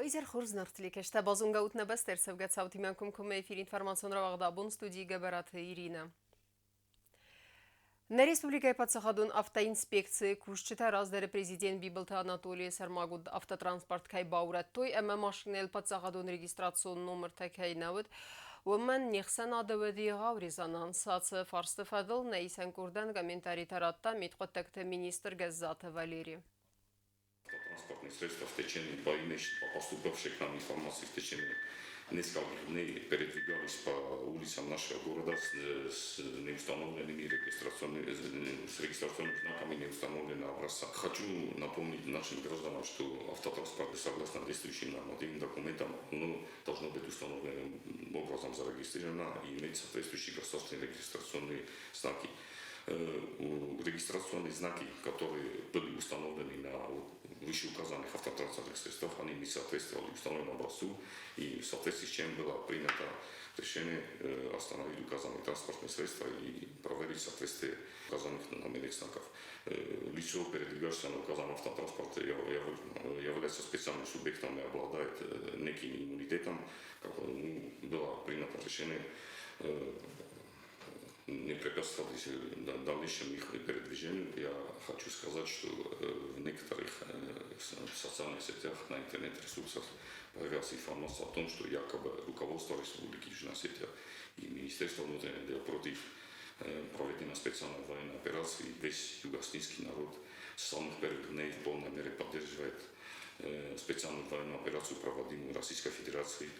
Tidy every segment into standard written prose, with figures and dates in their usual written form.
Вайзер хурзнартли кешта базунгаутна бастер савгат имянкум куме эфир информацион равагдабун студии габараты Ирина. На республике подсахадун автоинспекции кушчита раздары президент Бибалта Анатолий Сармагуд автотранспорт кай баурат той эма машинел подсахадун регистрацион номер такай навыд ومن نخسن عدوادي غاو резонанс ацы фарсты фадыл нейсен курдан комментарий таратта митқоттакты министр Газзата Валерий. Транспортные средства в течение поступавших нам информации в течение нескольких дней передвигались по улицам нашего города с неустановленными регистрационными знаками неустановленного образца. Хочу напомнить нашим гражданам, что автотранспорт, согласно действующим нормативным документам, должно быть установленным образом зарегистрировано и иметь соответствующие государственные регистрационные знаки. Регистрационные знаки, которые были установлены на вышеуказанных автотранспортных средствах, они не соответствовали установленному образцу, и в соответствии с чем было принято решение остановить указанные транспортные средства и проверить соответствие указанных номерных знаков. Лицо, передвигающееся на указанном автотранспорте, является специальным субъектом и обладает неким иммунитетом. Было принято решение не препятствовать дальнейшему их передвижению. Я хочу сказать, что в некоторых социальных сетях, на интернет-ресурсах появилась информация о том, что якобы руководство Республики Южная Осетия и Министерство внутренних дел против проведения специальной военной операции весь юго-осетинский народ с самых первых дней в полной мере поддерживает специальную военную операцию, проводимую Российской Федерацией.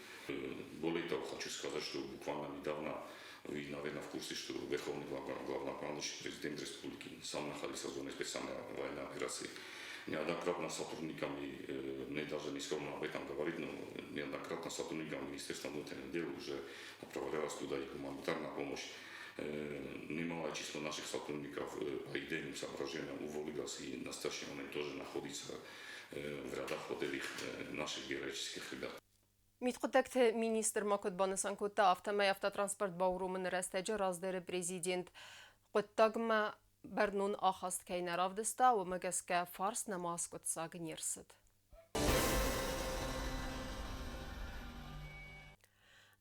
Более того, хочу сказать, что буквально недавно вы, наверное, в курсе, что Верховный главнокомандующий президент Республики сам находился в зоне специальной военной операции. Неоднократно сотрудниками, мне даже не скромно об этом говорить, но неоднократно сотрудниками Министерства внутренних дел уже отправлялась туда и гуманитарная помощь. Немалое число наших сотрудников по идейным соображениям уволилось и в настоящий момент тоже находится в рядах вот этих наших героических ребят. Митқоттакты министр Макут Банысанкутта автомай автотранспорт баурумын растаджа раздары президент Qottagma Barnun ахаст кайнаравдыста умагаска фарс намаз кутса гнерсыд.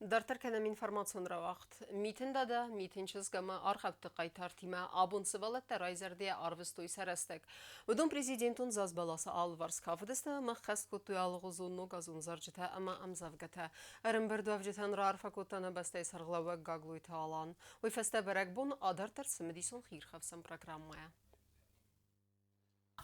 Дартар кәнем информацион равақт. Митінда да митінчіз гама архавты қайтартима абунсы балатта райзарде арвыстой сәрәстік. Удон президентун зазбаласы алварс кафыдысты маққас көтуй алғызуынну газун заржыта ама амзавгата. Әрім бірду авжетан рарфа көттана бастай сарғлауы гаглуйта алан. Ойфаста бәрәк бун адартар сымыдисон хирхавсан программая.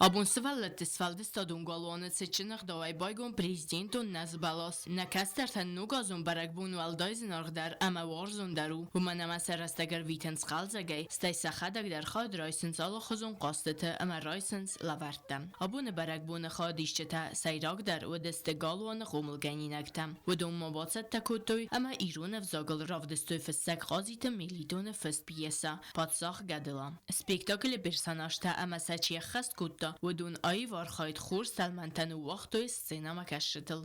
Abundsvallet Svaldestadun galone seçinek davay baygon prezidentun nazbalas nekasterten nugazun barakbun valdaizin argdar ama warzun daru huma serestager vitens qalzagay stay sahadag dar khad raisens ala khuzun qastete ama raisens lavartam abun barakbun khadishcheta sayrag dar odeste galone qumulganinaktam ودون مباصت تکوتوی اما ایرون افزاگل ravdestoy fessak qazit milidon fest piyesa patsakh gadela spektakl personajta ama sachi khast kutta ودون آی وارخاید خور سلمنتن و وقتوی سینما کشتل.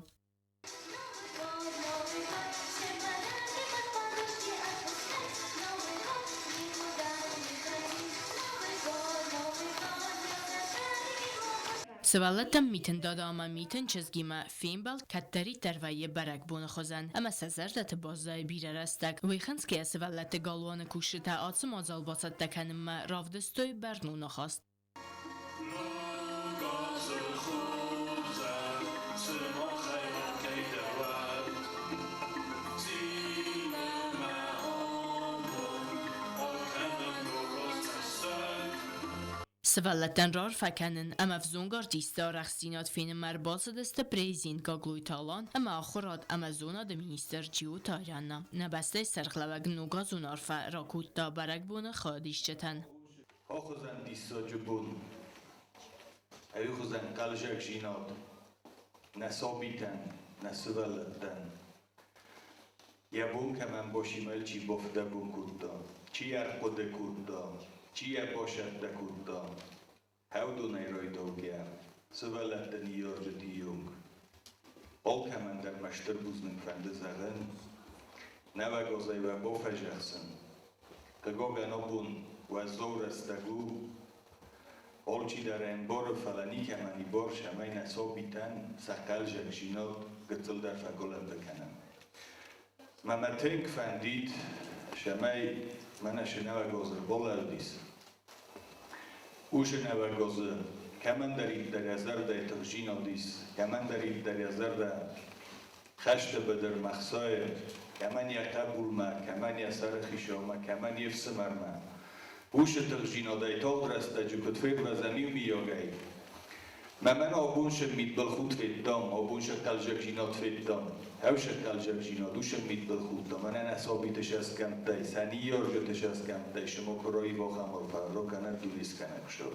سوالتم میتن داده اما میتن چزگیما فیلم بال کتری ترویه برک بون خوزن اما سزردت بازای بیره رستک ویخنس که سوالت گالوان کوشته آتسم آزال باسد تکنم ما رافدستوی برنون خواست. سوالتن رار فکنن اما فزونگار دیستا رخصینات فین مرباز دست پریزین گاگلوی تالان اما آخرات اما زونا ده مینیستر جیو تایرانا نبسته سرخلوگ نوگا زونار فا راکوت دا برک بونه خادیش چتن آخوزن دیستا جبون ایوخوزن قلجک جیناد نسابیتن نسوالتن یبون که من باشیمل چی بفته بون کددا چی ارقده کددا چیه باشد دکودا هودو نیروی دوگیا سوالت نیار دیونگ آل که من در مشتر بوزنگ فنده زدن نوگازای و بافجرسن که گابه نبون و زور استگو Olci darem bor falani kemani bor şamay nasobitan sakal jakşinot gıtıl der fagolen bekenem. Mamatenk fandit şamay mana şenava gozur bolaldis. Uşenava gozur kemandarit der yazar da etujinodis kemandarit der yazar da خشت بدر مخصای کمان یا تبول ما کمان یا سر خیشوما کمان یا فسمر ما هوش تغجینا دای تا درسته جو کتفید و زنیو میاگی من آبونش مید بالخود فیدام آبونش کلجک جینات فیدام هوش کلجک جینا دوش مید بالخود دام من اصابی تشست کم تای سنی یارجو تشست کم تای شما کرایی با خمال پر رو کنه دولیس کنه کشو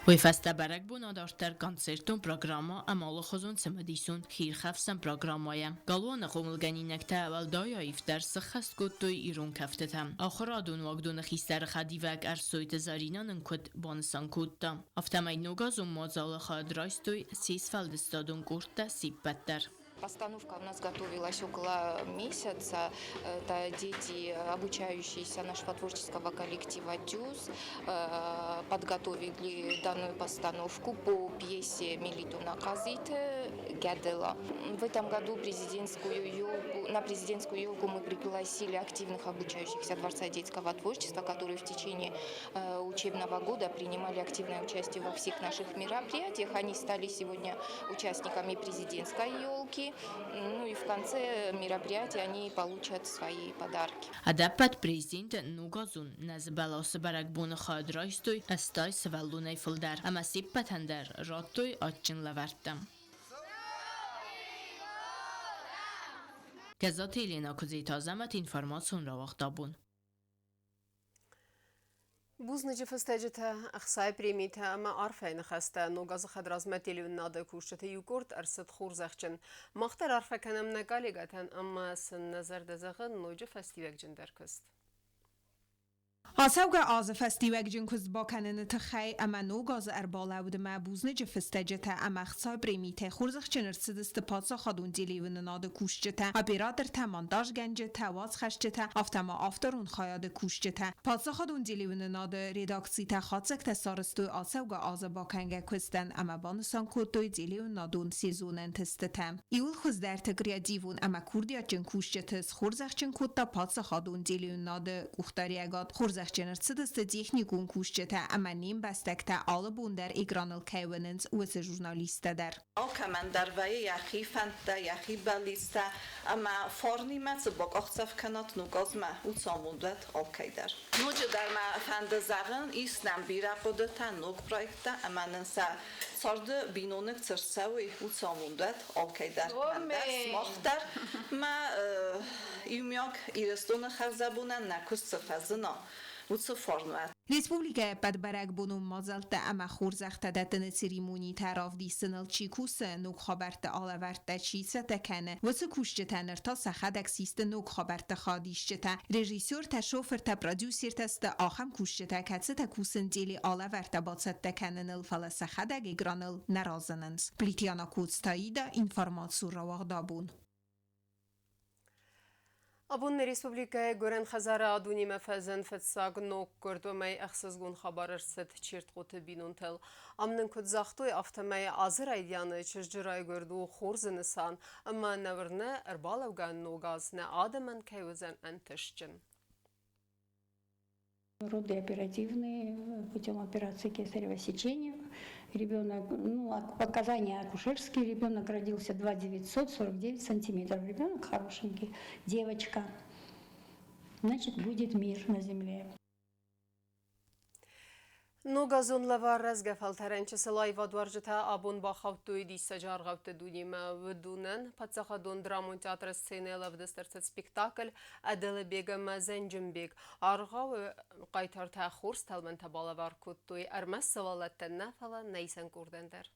Ուիֆաստաբարակ բունադարտար կոնցերտուն պրոգրամա ամալը խոզուն ծմդիսուն խիր խավսան պրոգրամայա գալուանը խոմլգանինակ թավալդայա իվտար սխաստ կոտոյ իրուն կավտետամ ախորադուն վագդունը խիստարը խադիվակ արսոյտը զարինան ընկոտ բոնսան կուտտա ավտամայ նոգազում մոզալը խադրայստոյ սիսվալդստադուն կուրտա սիպպատտար Постановка у нас готовилась около месяца. Это дети, обучающиеся нашего творческого коллектива «Дюз», подготовили данную постановку по пьесе «Милитуна Казите» Гядела. В этом году на президентскую елку мы пригласили активных обучающихся Дворца детского творчества, которые в течение учебного года принимали активное участие во всех наших мероприятиях. Они стали сегодня участниками президентской елки. Ну и в конце мероприятия они получат свои подарки. Адапат президент Нугазун назбалосы барак буны хадрайстой астай свалунай фылдар. Ама сиппатандар роттой атчин лаварттам. Газета Елена Кузитазамат информацион равахтабун. Бузныжы фестежите ахсай премите ама арфайны хасте ногазы хадразметелюн нады кушчете югурт арсет хурзахчын. Махтар арфа канам нагалигатан ама сын назардазағын нойжы фестивек жіндеркіст. آسوگا آز فستیوک جنکوز با کنن تخی اما نوگاز ارباله بوده مبوزن جفستجه تا اما خصای بریمیته خورزخ چنر سدست پادسا خادون دیلیون ناد کوشجه تا اپیرادر تمانداش گنجه تا واز خشجه تا افتما افترون خیاد کوشجه تا پادسا خادون دیلیون ناد ریداکسی تا خادزک تسارستوی آسوگا آز با کنگه کستن اما بانسان کودوی دیلیون نادون سیزونن تسته تا ایول خوز در تگریا دیوون اما کوردیا جن کوشجه تس خورزخ جن کود تا پادسا خادون دیلیون ناد اختاری اگاد خورزخ جنرسدست تکنیکون کوشجه اما نیم بستک تا آل بوندر ایگرانل کیوننز واسه ژورنالیست در. آکمان در وی یخی فنده یخی بالیسته اما فارنیمت باق اختصاف کنات نگازمه او ساموندت آکی در. نوچه در ما فنده زغن ایستم بیره قدرت نوگ پرایکته اما ننسه سارده بینونک ترسوی او ساموندت آکی در. من درس مختر ما ایمیاک ایرستون خزبونن نکست فزنا. Республика подбарак буну мазалта ама хурзахта датны церемонии тараф дисенал чикусе нук хабарта алаварта чиса такане васы кушче танер та сахадак систе нук хабарта хадишче та режиссер та шофер та продюсер та آخم кушче та каце та кусен дели алаварта бацат таканел фала сахадак игранел наразананс плитяна кудстаида информацию равагдабун Абун республика гөрен хазара адуни мефазен фетсаг нок көрдөмей ахсызгун хабарырсыт чирт қоты бинунтел. Амнын күдзақтуй автомай азыр айдяны чыржырай көрду хорзынысан, амма навырны арбалавган ногазны адаман кайвызан антышчын. Роды оперативные путем операции кесарево сечения. Ребенок, показания акушерские, ребенок родился 2,949 сантиметров. Ребенок хорошенький, девочка. Значит, будет мир на земле. Ногазун лавар разгафал таранчысы лайва дваржыта абун бахавтуй дисса жаргавты дунима выдунен пацахадун драмун театр сцены лавдыстырсыт спектакль әділі бегіма зәнжімбек арғау қайтарта хурс талман табалавар күттуй әрмәс савалаттан нафала найсан көрдендер.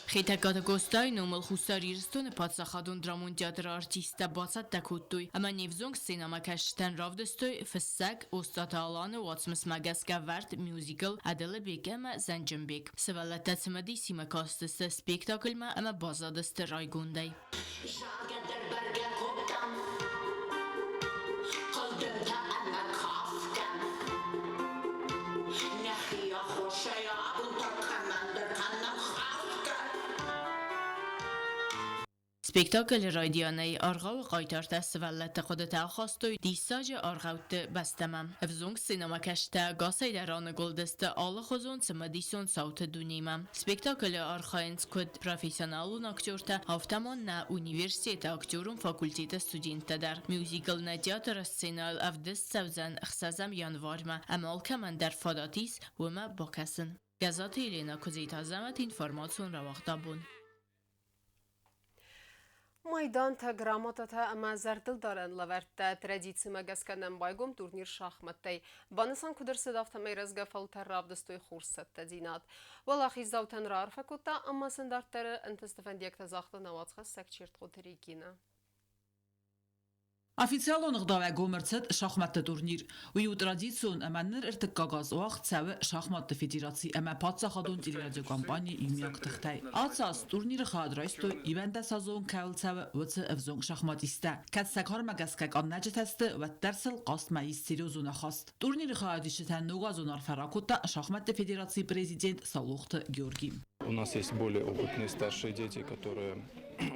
Խիտակատը գոստային ումլ խուստար իրստունը պատսախադուն դրամուն տեատր արտիստա բացատ տակուտույ, ամա նևզոնք սինամակաշտան ռավդստույ ֆսսակ ոստատը ալանը ուացմս մագասկա վարդ մյուզիկլ ադելը բեկեմը զանջմբեք։ Սվալատացմադի սիմակաստստը սպեկտակլմը ամա բազադստը ռայգունդայ։ Spektakl رادیانه آرغاو قایتارت سوالت خودت خواستوی دیساج آرغاوت بستمم. افزونگ سینما کشته گاسای دران گلدست آل خوزون سمدیسون صوت دونیمم. سپیکتاکل آرخاینس کد پروفیسیونالون اکتورتا هفتمان نا اونیورسیت اکتورون فاکولتیت استودینت در میوزیکل نا تیاتر سینال افدست سوزن اخسازم یانوار ما امال کمن در فاداتیس و ما باکسن. گزات ایلینا کزیت ازمت اینفرماسیون را وقتا بون. Майдан та грамота та ама зардылдарын лавертта традиция газканан байгом турнир шахматтай. Банасан кудырсы дафтамай разгафал тарравдыстой хурсатта динат. Валахи завтан рарфакута ама сандартары антыстафандиякта захта навацха сакчерт готерикина. Официалон غداوه گومرتد شахمت تورنیر و یو ترادیسیون امنر ارتکاغاز وقت سوه شахمت فدراسیون اما پادسا خادون تیریادی کمپانی ایمیاک تختای. آتساس تورنیر خاد رایستو ایونت سازون کول سوه وقت افزون شахماتیسته. کد سکار مگسکک آن نجتسته و درسل قاست مایست سریوزون خواست. تورنیر خادیشتن نوگازون الفراکوتا شахمت فدراسی پرزیدنت سالوخت گیورگی. У нас есть более опытные старшие дети, которые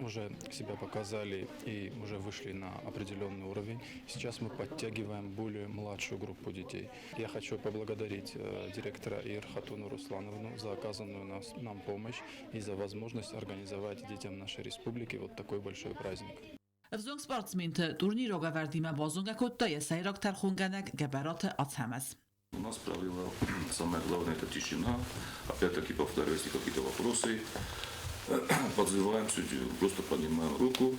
уже себя показали и уже вышли на определенный уровень. Сейчас мы подтягиваем более младшую группу детей. Я хочу поблагодарить директора ИР Хатуну Руслановну за оказанную нам помощь и за возможность организовать детям нашей республики вот такой большой праздник. افزون спортсменты турнир оговардима базунга котта я сайрак тархунганак габарат ацхамас. У нас правило, самое главное, это тишина. Опять-таки, повторяю, если какие-то вопросы, подзываем судью, просто поднимаем руку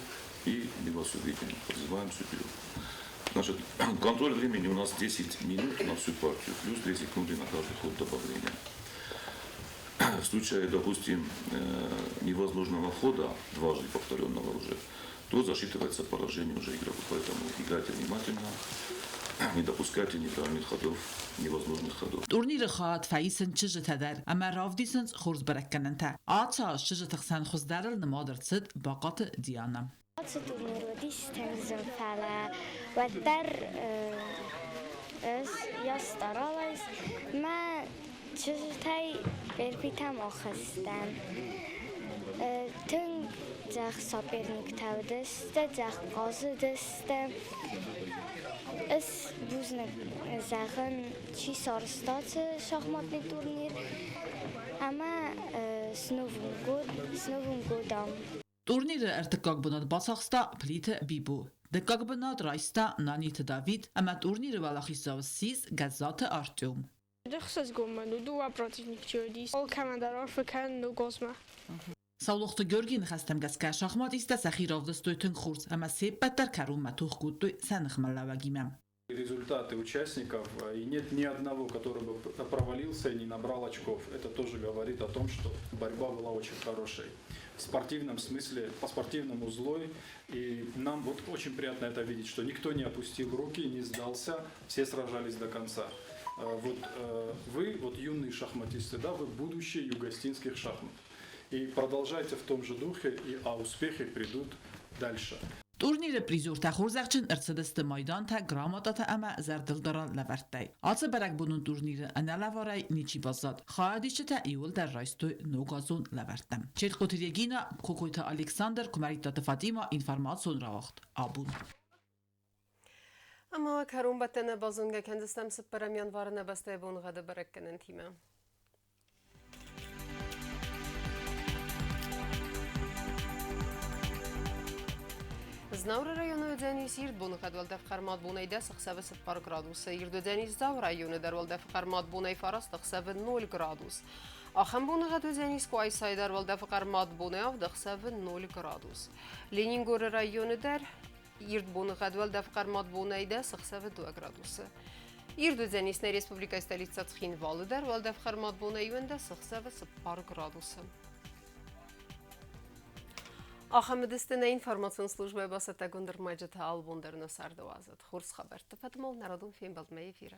и мы вас увидим. Подзываем судью. Значит, контроль времени у нас 10 минут на всю партию, плюс 2 секунды на каждый ход добавления. В случае, допустим, невозможного хода, дважды повторенного уже, то засчитывается поражение уже игроку. Поэтому играйте внимательно. Не допускайте неправильных ходов, невозможных ходов. Турнир خواهد فایسن چیز تدر، اما رافدیسن خورز برکنن تا. آتش چیز تخسن خوز درل نمادر صد باقات دیانم. آتش турнир ودیش تنزم فعلا و در یا ستارالایز ما چیز تای برپیتم آخستم. تن زخ سابرنیک تاو دسته زخ قاضی دسته. Es buzne zagen chi sarstad şahmatli turnir ama snovum godam. Турнир ارتکاک بناد باساخستا پلیت بیبو. دکاک بناد رایستا نانیت داوید اما турнир والاخیستا و سیز گزات آرتیوم. دخصز گمانو دو противник чудис. Ол командар арфкан ну гозма. سالوخت گرگین خستم گز که شахмат است سخی رافدستوی تن خورد اما سیب بدتر کرون متوخ گودوی سنخ ملوگیمم. Результаты участников, и нет ни одного, который бы провалился и не набрал очков. Это тоже говорит о том, что борьба была очень хорошей. В спортивном смысле, по спортивному злой. И нам вот очень приятно это видеть, что никто не опустил руки, не сдался, все сражались до конца. Вот вы, вот юные шахматисты, да, вы будущее югостинских шахмат. И продолжайте в том же духе, а успехи придут дальше. Турнир призор تخورزخچن ارتدست مایدان تا گراماتا تا اما زردلداران لورتای. آتس برک بونون تورنیر انالوارای نیچی بازاد. خواهدیش تا ایول در رایستوی نوگازون لورتم. چیت قطریگینا کوکویتا الکساندر کمریتا تفاتیما اینفرماسیون را وقت آبون. اما کرون بتن بازونگه کندستم سپرم یانوار نبسته بون غده برکنن تیمه. Znavra rayonu Deniz Irdbonu kadvalda fqarmat bunay da 6 gradus. Irdu Deniz Zav rayonu darvalda fqarmat bunay faras 0 gradus. Axam bunu gadu Deniz Kuay say darvalda fqarmat bunay av 0 gradus. Leningor rayonu dar Irdbonu kadvalda fqarmat bunay da 2 gradus. Irdu Deniz Respublika stolica Txinvalı darvalda fqarmat bunay da 0 gradus. Ахамедистина информационная служба басата гундер маджата албундерна сардуазат. Хурс хабар. Тапатмол народун фин балдмай эфира.